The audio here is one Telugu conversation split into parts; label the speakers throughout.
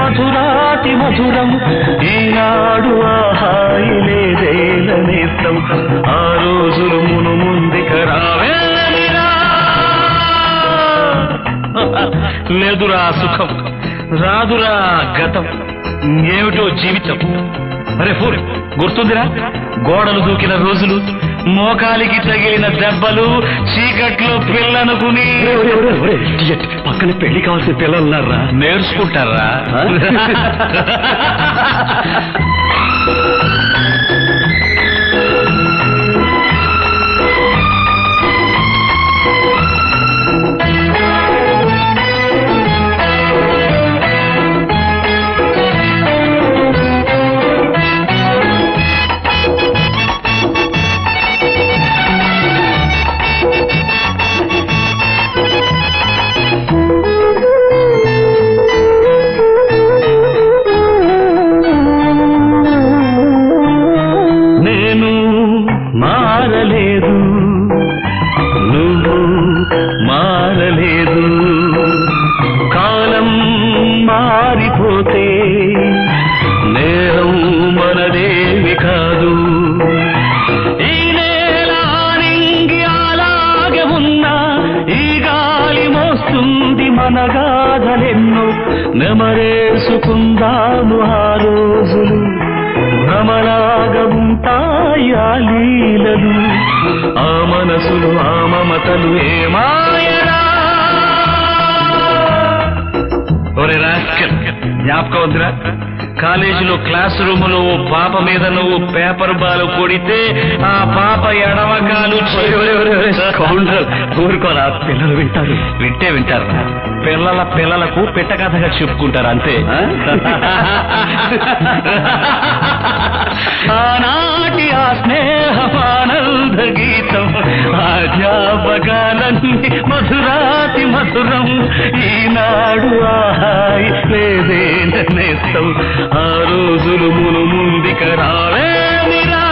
Speaker 1: మధురాతి మధురం ఈనాడు ఆహాయి లేదేల నేస్తం ఆ రోజులు మును ముందుక రావేమిరా లేదురా సుఖం రాదురా గతం ఏమిటో జీవితం అరే ఫూర్ గుర్తుందిరా గోడలు దూకిన రోజులు మోకాలికి తగిలిన దెబ్బలు చీకట్లో పిల్లనుకుని
Speaker 2: పక్కన పెళ్లి కావాల్సిన పిల్లలున్నారా
Speaker 1: నేర్చుకుంటారా మారలేదు నువ్వు మారలేదు కాలం మారిపోతే నేరం మనదేవి కాదు ఈ నేల నింగి అలాగే ఉన్నా ఈ గాలి మోస్తుంది మన గాథలెన్నో నెమరేసుకుందాము ఆ రోజులు భ్రమలాగా ఉంటాయి ఆ లీలలు ఆ మనసులు ఆ మమతలు ఏమాయరా ఒరే రాస్కల్ జ్ఞాపకం వద్దురా కాలేజీలో క్లాస్ రూమ్ లో ఓ పాప మీద నువ్వు పేపర్ బాల్ కొడితే ఆ పాప ఎడమకాలు
Speaker 2: ఊరుకోరా పిల్లలు వింటారు
Speaker 1: వింటారు పిల్లలకు పిట్ట కథగా చెప్పుకుంటారు అంతే ఆనాటి ఆ స్నేహమానంద గీతం ఆ జ్ఞాపకాలన్నీ మధురాతి మధురం ఈనాడు ఆహాయి లేదే నేస్తం ఆ రోజులు మును ముందుక రావేమిరా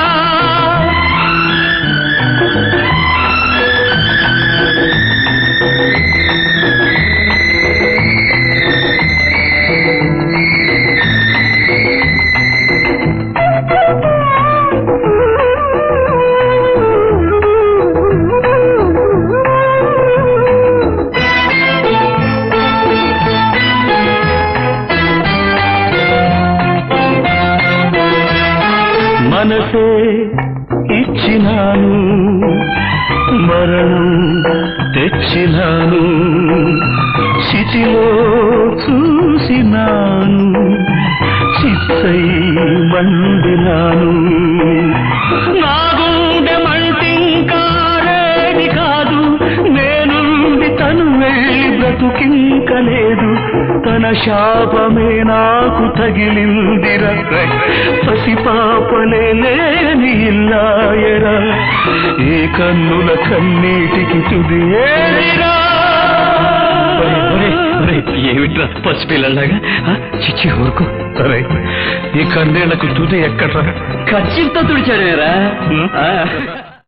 Speaker 1: మనసే ఇచ్చినాను మరణం తెచ్చినాను చితిలో చూసినాను చిత్తై మండినాను నా గుండె మంటింకారేది కాదు నేనుండి తను వెళ్ళి బ్రతుకింకలేదు తన శాపమే నాకు తగిలిందిరా పసిపాపలే లేని ఇల్లాయరా ఏ కన్నుల కన్నీటికి తుది
Speaker 2: ఏమిట్రా పసిపిల్లలాగా చిచ్చి ఊరుకో
Speaker 1: సరే ఈ కన్నేళ్లకు తుది ఎక్కడ్రా
Speaker 2: ఖచ్చితంగా తుడిచాడు